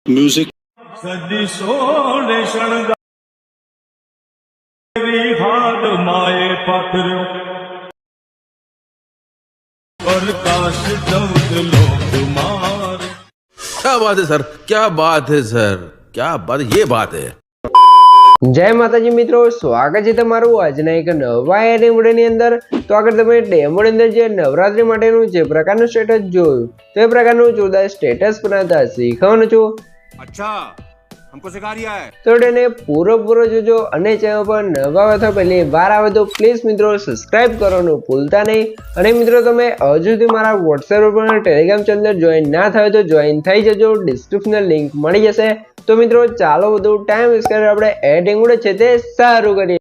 Music. સદી સોને શણગારી હાડ માએ પાથર્યો પ્રકાશ ચૌદ લોક મારે। क्या बात है सर, क्या बात है सर, क्या बात, ये बात है। જય માતાજી મિત્રો, સ્વાગત છે તમારું આજના એક નવા એડિંગ વિડીયોની અંદર। તો આગળ તમે ડેમોની અંદર જે નવરાત્રી માટેનું જે પ્રકારનું સ્ટેટસ જોયું તે પ્રકારનું જોરદાર સ્ટેટસ બનાવતા શીખવાનું છું। अच्छा, हमको सिखा रिया है। તો એને પૂરો જોજો અને ચેનલ પર નવા હોય તો પહેલી વાર આવે તો પ્લીઝ મિત્રો સબસ્ક્રાઇબ કરવાનું ભૂલતા નહીં। અને મિત્રો તમે હજુ સુધી મારા વોટ્સએપ પર ટેલિગ્રામ ચેનલ જોઈન ના થયો તો જોઈન થઈ જજો, ડિસ્ક્રિપ્શન લિંક મળી જશે। તો મિત્રો ચાલો વધુ ટાઈમ વેસ્ટ કરીને આપણે એડિંગ ઉડે છે તે સારું કરીએ।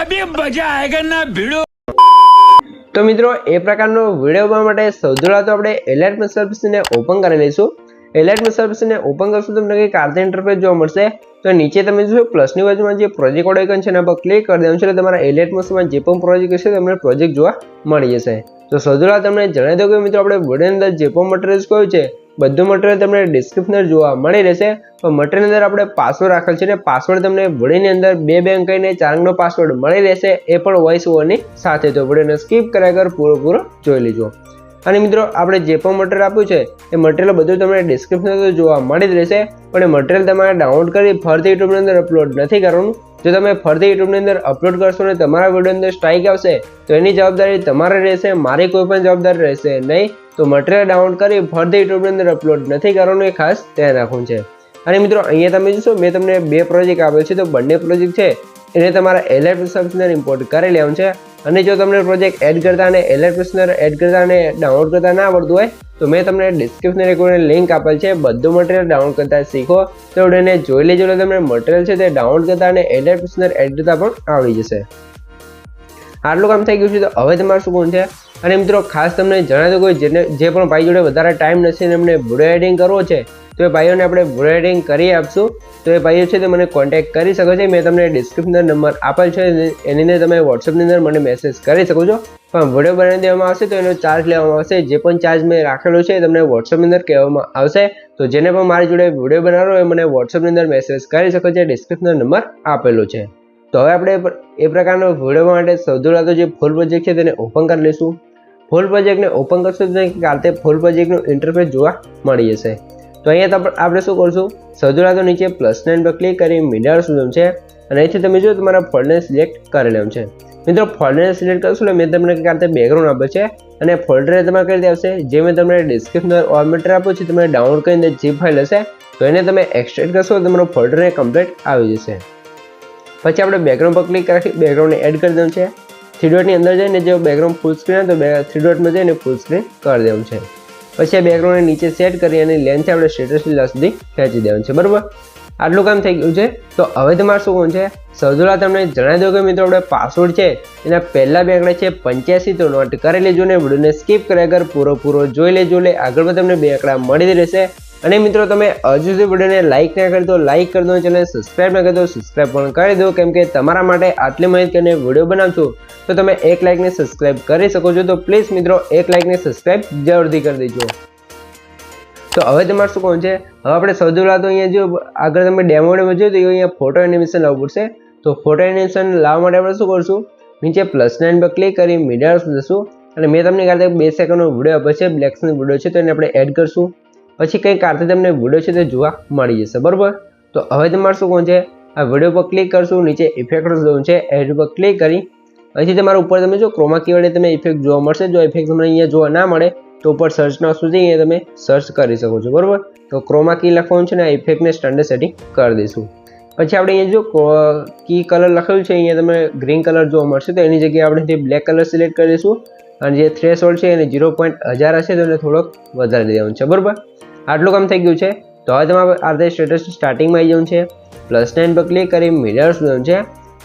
अभी मजा आएगा ना भिड़ो। તો મિત્રો એ પ્રકારનો વિડીયો બનાવવા માટે સૌથી પહેલા તો આપણે એલાઇટ સર્વિસને ઓપન કરી લઈશું। એલાઇટ સર્વિસને ઓપન કરશું તો તમને કંઈક આ ઇન્ટરફેસ જોવા મળશે। તો નીચે તમે જોશો પ્લસની બાજુમાં જે પ્રોજેક્ટ આઇકન છે એના પર ક્લિક કરી દેવાનું છે એટલે તમારા એલાઇટ માં જે પણ પ્રોજેક્ટ હશે તમને પ્રોજેક્ટ જોવા મળી જશે। તો સૌથી પહેલા તમને જણાવી દઉં કે મિત્રો આપણે વિડીયોની અંદર જે પણ મટીરિયલ્સ કહ્યું છે બધું મટીરિયલ તમને ડિસ્ક્રિપ્શન જોવા મળી રહેશે। તો મટીરિયલ અંદર આપણે પાસવર્ડ રાખેલ છે ને પાસવર્ડ તમને વિડીયોની અંદર 2 અંક અને 4 અંકનો પાસવર્ડ મળી રહેશે, એ પણ વોઇસ ઓવરની સાથે। તો વિડીયોને સ્કીપ કર્યા વગર પૂરો જોઈ લેજો। અને મિત્રો આપણે જે પણ મટીરિયલ આપ્યું છે એ મટીરિયલ બધું તમને ડિસ્ક્રિપ્શન જોવા મળી જ રહેશે, પણ એ મટીરિયલ તમારે ડાઉનલોડ કરી ફરતી યુટ્યુબની અંદર અપલોડ નથી કરવાનું। જો તમે ફરતી યુટ્યુબની અંદર અપલોડ કરશો ને તમારા વિડીયોની અંદર સ્ટ્રાઇક આવશે તો એની જવાબદારી તમારે રહેશે, મારી કોઈ પણ જવાબદારી રહેશે નહીં। તો મટીરિયલ ડાઉનલોડ કરી ફરતી યુટ્યુબની અંદર અપલોડ નથી કરવાનું, એ ખાસ ધ્યાન રાખવું છે। અને મિત્રો અહીંયા તમે જોશો મેં તમને 2 પ્રોજેક્ટ આપેલ છે, તો બંને પ્રોજેક્ટ છે એને તમારા એલાઇટ સર્વિસને ઇમ્પોર્ટ કરી લેવાનું છે। અને જો તમને પ્રોજેક્ટ એડ કરતા અને એલાઇટ એડ કરતા અને ડાઉનલોડ કરતા ના આવડતું હોય તો મેં તમને ડિસ્ક્રિપ્શન રેકોર્ડની લિંક આપેલ છે, બધું મટીરિયલ ડાઉનલોડ કરતા શીખો। તો એને જોઈ લેજો એટલે તમને મટીરિયલ છે તે ડાઉનલોડ કરતા અને એલાઇટ એડ કરતા પણ આવડી જશે। આટલું કામ થઈ ગયું છે, તો હવે તમારે શું કરવું છે? અને મિત્રો ખાસ તમને જણાવી દઉં કોઈ જે પણ ભાઈ જોડે વધારે ટાઈમ નથી ને એમને વિડીયો એડિંગ કરવો છે તો એ ભાઈઓને આપણે વિડીયો એડિંગ કરી આપશું। તો એ ભાઈઓ છે તે મને કોન્ટેક્ટ કરી શકો છો, મેં તમને ડિસ્ક્રિપ્શન નંબર આપેલ છે એની અંદર તમે વોટ્સએપની અંદર મને મેસેજ કરી શકો છો। પણ વિડીયો બનાવી દેવામાં આવશે તો એનો ચાર્જ લેવામાં આવશે, જે પણ ચાર્જ મેં રાખેલો છે તમને વોટ્સએપની અંદર કહેવામાં આવશે। તો જેને પણ મારી જોડે વિડીયો બનાવવાનો હોય મને વોટ્સએપની અંદર મેસેજ કરી શકો છો, ડિસ્ક્રિપ્શન નંબર આપેલો છે। તો હવે આપણે એ પ્રકારનો વિડીયો માટે સૌથી પહેલાં તો જે ફૂલ પ્રોજેક્ટ છે તેને ઓપન કરી લઈશું। ફૂલ પ્રોજેક્ટને ઓપન કરશું તો કાલે ફૂલ પ્રોજેક્ટનું ઇન્ટરફેસ જોવા મળી જશે। તો અહીંયા આપણે શું કરશું, સૌથી પહેલાં તો નીચે +9 પર ક્લિક કરી મીડિયા શોધવાનું છે અને અહીંથી તમે જો તમારા ફોલ્ડરને સિલેક્ટ કરી લેવાનું છે। મિત્રો ફોલ્ડરને સિલેક્ટ કરશો એટલે મેં તમને કાલે બેકગ્રાઉન્ડ આપે છે અને ફોલ્ડરને તમારે કરી દેશે, જે મેં તમને ડિસ્ક્રિપ્શન ઓર મટીરિયલ આપ્યું છે તમે ડાઉનલોડ કરીને જે ફાઇલ હશે તો એને તમે એક્સટ્રેક્ટ કરશો તો તમારો ફોલ્ડરને કમ્પ્લીટ આવી જશે। પછી આપણે બેકગ્રાઉન્ડ પર ક્લિક કરી બેકગ્રાઉન્ડને એડ કરી દેવાનું છે। 3 ડોટની અંદર જઈને જો બેકગ્રાઉન્ડ ફૂલ સ્ક્રીન તો 3 ડોટમાં જઈને ફૂલ સ્ક્રીન કરી દેવાનું છે। પછી આ બેકગ્રાઉન્ડને નીચે સેટ કરી અને લેન્થ આપણે સ્ટેટસ સુધી ખેંચી દેવાનું છે, બરાબર? આટલું કામ થઈ ગયું છે। તો હવે તમારે શું કરવું છે, સૌથી પહેલાં તમને જણાવી દઉં કે મિત્રો આપણે પાસવર્ડ છે એના પહેલા 2 આંકડા છે 85 તો નોટ કરી લેજો ને વિડીયોને સ્કીપ કર્યા વગર પૂરો જોઈ લેજો, એટલે આગળ તમને 2 આંકડા મળી રહેશે। અને મિત્રો તમે હજુ સુધી વિડીયોને લાઇક ના કરી દો લાઇક કરી દો, ચેનલ સબસ્ક્રાઇબ ના કરી દો સબસ્ક્રાઇબ પણ કરી દો, કેમ કે તમારા માટે આટલી મહેનત કરીને વિડીયો બનાવું છું તો તમે 1 લાઇકને સબસ્ક્રાઇબ કરી શકો છો। તો પ્લીઝ મિત્રો 1 લાઇકને સબસ્ક્રાઇબ જરૂરથી કરી દેજો। તો હવે તમારે શું કરવું છે, હવે આપણે સૌથી પહેલાં તો અહીંયા જો આગળ તમે ડેમોમાં જોયું તો અહીંયા ફોટો એનિમેશન લાવવું પડશે। તો ફોટો એનિમેશન લાવવા માટે આપણે શું કરશું, નીચે +9 પર ક્લિક કરી મીડિયા જશું અને મેં તમને કાલે 2 સેકન્ડનો વિડીયો આપે છે, બ્લેક સ્ક્રીન વિડીયો છે તો એને આપણે એડ કરશું। પછી કંઈક કારતે તમને વિડીયો છે તે જોવા મળી જશે, બરાબર? તો હવે તમારે શું કરવું છે, આ વિડીયો પર ક્લિક કરશું, નીચે ઇફેક્ટ જવું છે, એડ પર ક્લિક કરી અહીંથી તમારા ઉપર તમે જો ક્રોમા કી વડે તમે ઇફેક્ટ જોવા મળશે। જો ઇફેક્ટ તમને અહીંયા જોવા ના મળે તો ઉપર સર્ચના સુધી અહીંયા તમે સર્ચ કરી શકો છો, બરાબર? તો ક્રોમા કી લખવાનું છે ને આ ઇફેક્ટને સ્ટાન્ડર્ડ સેટિંગ કરી દઈશું। પછી આપણે અહીંયા જો કી કલર લખેલું છે અહીંયા તમે ગ્રીન કલર જોવા મળશે તો એની જગ્યાએ આપણે બ્લેક કલર સિલેક્ટ કરી દઈશું અને જે થ્રેશહોલ્ડ છે એને 0.1000 હશે તો એને થોડોક વધારી દેવાનું છે, બરાબર? આટલું કામ થઈ ગયું છે। તો હવે તમારે આ સ્ટેટસ સ્ટાર્ટિંગમાં આવી જવાનું છે, +9 પર ક્લિક કરી મીડિયા શોધવાનું છે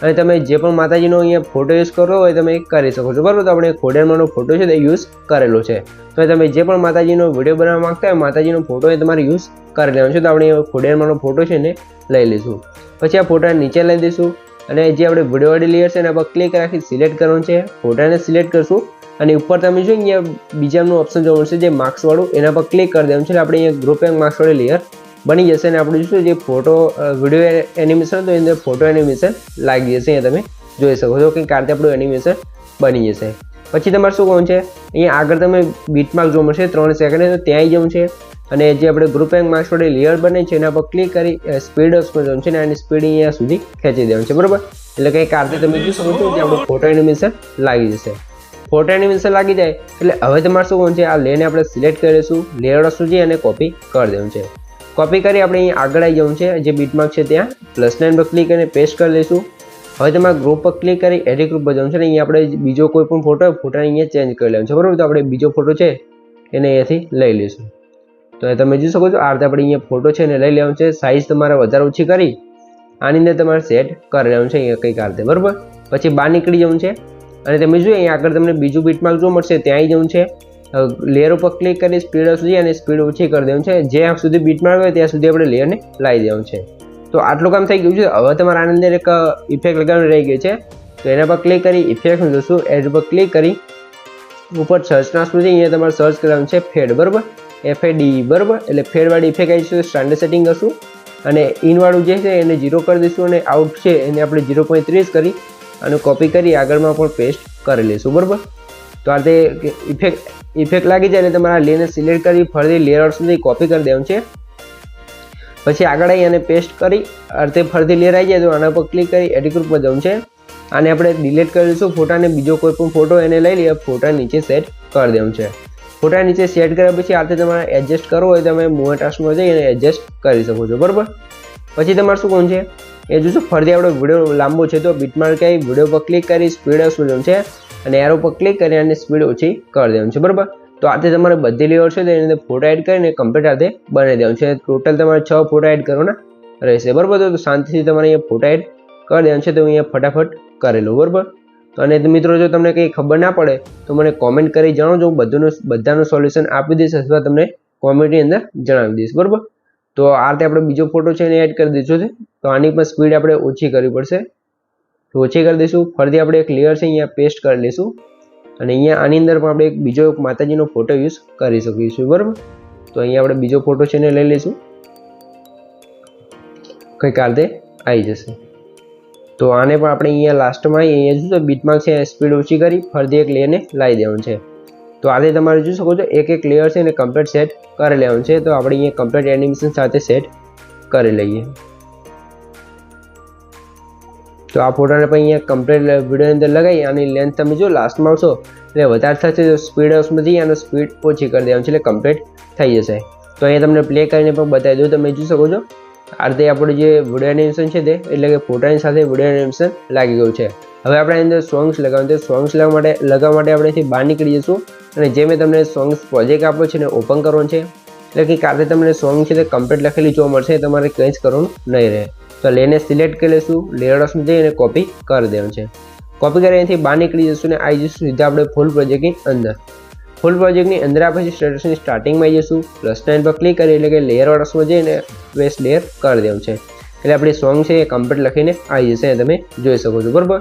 અને તમે જે પણ માતાજીનો અહીંયા ફોટો યુઝ કરવો હોય તમે કરી શકો છો, બરાબર? તો આપણે ખોડિયારમાંનો ફોટો છે તે યુઝ કરેલો છે, તો તમે જે પણ માતાજીનો વિડીયો બનાવવા માંગતા હોય માતાજીનો ફોટો એ તમારે યુઝ કરી લેવાનો છે। તો આપણે ખોડિયારમાંનો ફોટો છે ને લઈ લઈશું। પછી આ ફોટા નીચે લઈ દઈશું અને જે આપણે વિડીયો વાળી લેયર છે એના પર ક્લિક રાખી સિલેક્ટ કરવાનું છે, ફોટાને સિલેક્ટ કરશું અને ઉપર તમે જો અહીંયા બીજાનું ઓપ્શન જોવા મળશે જે માર્ક્સ વાળું, એના પર ક્લિક કરી દેવાનું છે. આપણે અહીંયા ગ્રુપ એન્ડ માર્ક્સ વાળી લેયર બની જશે અને આપણું શું જે ફોટો વિડીયો એનિમેશન તો એની અંદર ફોટો એનિમેશન લાગી જશે. અહીંયા તમે જોઈ શકો છો કે કારતે આપણું એનિમેશન બની જશે. પછી તમારે શું કરવાનું છે, અહીંયા આગળ તમે બીટમાર્ક જોવા મળશે 3 સેકન્ડ, તો ત્યાં આવી જવું છે અને જે આપણે ગ્રુપ એન્ડ માર્ક્સ વાળી લેયર બને છે એના પર ક્લિક કરી સ્પીડ ઓપ્શન જવાનું છે અને આની સ્પીડ અહીંયા સુધી ખેંચી દેવાનું છે, બરાબર. એટલે કંઈ કારતે તમે જોઈ શકો છો કે આપણું ફોટો એનિમેશન લાગી જશે. ફોટો એનિમેશન લાગી જાય એટલે હવે તમારે શું કરવાનું છે, આ લેયરને આપણે સિલેક્ટ કરીશું, લેયર વસ્તુ છે અને કોપી કરી દેવાનું છે. કોપી કરી આપણે અહીં આગળ આવી જવું છે, જે બીટમાર્ક છે ત્યાં +9 પર ક્લિક કરીને પેસ્ટ કરી દઈશું. હવે તમારે ગ્રુપ પર ક્લિક કરી એડિટ ગ્રુપ પર જવાનું છે અને અહીંયા આપણે બીજો કોઈ પણ ફોટોને અહીંયા ચેન્જ કરી લેવાનું છે, બરાબર. તો આપણે બીજો ફોટો છે એને અહીંયાથી લઈ લઈશું. તો તમે જોઈ શકો છો આ રીતે આપણે અહીંયા ફોટો છે એને લઈ લેવાનું છે. સાઇઝ તમારે વધારે ઓછી કરી આની અંદર તમારે સેટ કરી લેવાનું છે અહીંયા કંઈક આ રીતે, બરાબર. પછી બહાર નીકળી જવું છે અને તમે જોઈએ અહીંયા આગળ તમને બીજું બીટમાર્ક જોવા મળશે, ત્યાં આવી જવું છે. લેયર ઉપર ક્લિક કરી સ્પીડ સુધી અને સ્પીડ ઓછી કરી દેવાનું છે. જ્યાં સુધી બીટમાર્ક હોય ત્યાં સુધી આપણે લેયરને લાવી દેવાનું છે. તો આટલું કામ થઈ ગયું છે. હવે તમારે આની અંદર એક ઇફેક્ટ લગાવવાની રહી ગઈ છે, તો એના પર ક્લિક કરી ઇફેક્ટ જોશું, એડ પર ક્લિક કરી ઉપર સર્ચના સુધી અહીંયા તમારે સર્ચ કરવાનું છે ફેડ, બરાબર, FADE, બરાબર. એટલે ફેડવાળી ઇફેક્ટ આવી છે, સ્ટાન્ડર્ડ સેટિંગ કરશું અને ઇનવાળું જે છે એને 0 કરી દઈશું અને આઉટ છે એને આપણે 0.30 કરી અને કોપી કરી આગળમાં પણ પેસ્ટ કરી લઈશું, બરાબર. તો આ રીતે ઇફેક્ટ લાગી જાય એટલે તમારા લેયરને સિલેક્ટ કરી ફરીથી લેયર સુધી કોપી કરી દેવાનું છે. પછી આગળ આવી અને પેસ્ટ કરી આ રીતે ફરીથી લેયર આવી જાય તો આના પર ક્લિક કરી એડિટ ગ્રુપ પર જવું છે. આને આપણે ડિલીટ કરી દઈશું ફોટાને, બીજો કોઈ પણ ફોટો એને લઈ લઈએ, ફોટા નીચે સેટ કરી દેવું છે. ફોટા નીચે સેટ કર્યા પછી આ રીતે તમારે એડજસ્ટ કરવો હોય તમે મૂવ ટાસ્કમાં જઈ અને એડજસ્ટ કરી શકો છો, બરાબર. પછી તમારે શું કરવું છે એ જોશો, ફરીથી આપણો વિડીયો લાંબો છે તો બીટમાર્ક આવી વિડીયો પર ક્લિક કરી સ્પીડ શું જવું છે અને એરો પર ક્લિક કરી અને સ્પીડ ઓછી કરી દેવાનું છે, બરાબર. તો આ રીતે તમારે બધી લેયર છે તો એની અંદર ફોટો એડ કરીને કમ્પ્લીટ આ રીતે બનાવી દેવાનું છે. ટોટલ તમારે 6 ફોટા એડ કરવાના રહેશે, બરાબર. તો શાંતિથી તમારે અહીંયા ફોટા એડ કરી દેવાનું છે, તો અહીંયા ફટાફટ કરી લો, બરાબર. તો અને મિત્રો જો તમને કંઈ ખબર ના પડે તો મને કોમેન્ટ કરી જણાવજો, હું બધાનું સોલ્યુશન આપી દઈશ અથવા તમને કોમેન્ટની અંદર જણાવી દઈશ, બરાબર. તો આ રીતે આપણે બીજો ફોટો છે એને એડ કરી દીધો છે. તો આની પણ સ્પીડ આપણે ઓછી કરવી પડશે, તો ઓછી કરી દઈશું. ફરીથી આપણે એક લેયર છે અહીંયા પેસ્ટ કરી લઈશું અને અહીંયા આની અંદર પણ આપણે એક બીજો માતાજીનો ફોટો યુઝ કરી શકીશું, બરાબર. તો અહીંયા આપણે બીજો ફોટો છે એને લઈ લઈશું, કંઈક આ રીતે આવી જશે. તો આને પણ આપણે અહીંયા લાસ્ટમાં અહીંયા જોઈશું તો બીટમાર્ક છે સ્પીડ ઓછી કરી ફરીથી એક લેયરને લાવી દેવાનું છે. તો આ રીતે તમારે જોઈ શકો છો એક લેયર છે એને કમ્પ્લીટ સેટ કરી લેવાનું છે. તો આપણે અહીંયા કમ્પ્લીટ એનિમેશન સાથે સેટ કરી લઈએ. તો આ ફોટાને પણ અહીંયા કમ્પ્લીટ વિડીયોની અંદર લગાવી આની લેન્થ તમે જો લાસ્ટમાં આવશો એટલે વધારે થશે તો સ્પીડ હાઉસમાંથી આનો સ્પીડ ઓછી કરી દેવાનું છે એટલે કમ્પ્લીટ થઈ જશે. તો અહીંયા તમને પ્લે કરીને પણ બતાવી દઉં, તમે જોઈ શકો છો આ રીતે આપણું જે વિડીયો એનિમેશન છે તે એટલે કે ફોટાની સાથે વિડીયો એનિમેશન લાગી ગયું છે. હવે આપણે અંદર સોંગ્સ લગાવવાનું છે. સોંગ્સ લગાવવા માટે આપણે અહીંથી બહાર નીકળી જઈશું અને જે મેં તમને સોંગ્સ પ્રોજેક્ટ આપ્યો છે એને ઓપન કરવાનો છે. એટલે કે કાલે તમને સોંગ છે તે કમ્પ્લીટ લખેલી જોવા મળશે, તમારે કંઈ જ કરવાનું નહીં રહે. તો લેને સિલેક્ટ કરી લઈશું, લેયર ઓપ્શન જઈ અને કોપી કરી દેવાનું છે. કોપી કરી અહીંથી બહાર નીકળી જઈશું ને આવી જઈશું સીધા આપણે ફૂલ પ્રોજેક્ટની અંદર. ફૂલ પ્રોજેક્ટની અંદર આપણે સ્ટેટસની સ્ટાર્ટિંગમાં આવી જઈશું, +9 પર ક્લિક કરી એટલે કે લેયર ઓપ્શનમાં જઈને વેસ્ટ લેયર કરી દેવાનું છે. એટલે આપણી સોંગ છે એ કમ્પ્લીટ લખીને આવી જશે, તમે જોઈ શકો છો, બરાબર.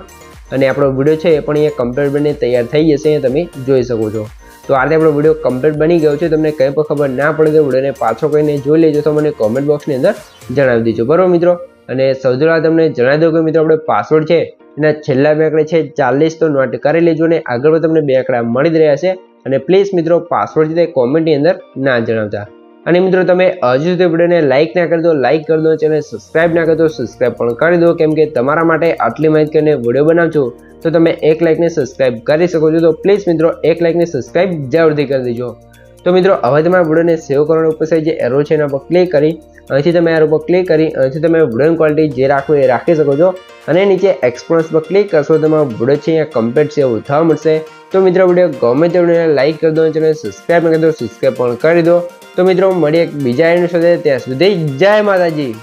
અને આપણો વિડીયો છે એ પણ અહીંયા કમ્પ્લીટ બનીને તૈયાર થઈ જશે, તમે જોઈ શકો છો. તો આ રીતે આપણો વિડીયો કમ્પ્લીટ બની ગયો છે. તમને કંઈ પણ ખબર ના પડે તો વિડીયોને પાછો કહીને જોઈ લેજો, તો મને કોમેન્ટ બોક્સની અંદર જણાવી દેજો, બરાબર મિત્રો. અને સૌથી પહેલાં તમને જણાવી દઉં કે મિત્રો આપણે પાસવર્ડ છે એના છેલ્લા 2 આંકડા છે 40 તો નોટ કરી લેજો ને આગળ તમને 2 આંકડા મળી જ રહ્યા છે. અને પ્લીઝ મિત્રો પાસવર્ડ છે તે કોમેન્ટની અંદર ના જણાવતા. અને મિત્રો તમે હજુ સુધી વિડીયોને લાઇક ના કરી દો, લાઇક કરી દો, ચેનલ સબસ્ક્રાઇબ ના કરી દો, સબસ્ક્રાઇબ પણ કરી દો, કેમ કે તમારા માટે આટલી માહિતી કરીને વિડીયો બનાવજો તો તમે 1 લાઇકને સબસ્ક્રાઇબ કરી શકો છો. તો પ્લીઝ મિત્રો 1 લાઇકને સબસ્ક્રાઇબ જરૂરથી કરી દેજો. તો મિત્રો હવે તમારા વિડીયોને સેવ કરવાનો ઉપર સાઈડ જે એરો છે એના પર ક્લિક કરી અહીંથી તમે એરો પર ક્લિક કરી અહીંથી તમે વિડીયોની ક્વોલિટી જે રાખવું એ રાખી શકો છો. અને નીચે એક્સપોર્ટ્સ પર ક્લિક કરશો તમારો વિડીયો છે અહીંયા કમ્પ્લીટ સેવ થવા મળશે. તો મિત્રો વિડીયો ગમે તે વિડીયોને લાઇક કરી દો, ચેનલ સબસ્ક્રાઇબ કરી દો, સબસ્ક્રાઇબ પણ કરી દો. તો મિત્રો મળીએ એક બીજા એની સાથે, ત્યાં સુધી જય માતાજી.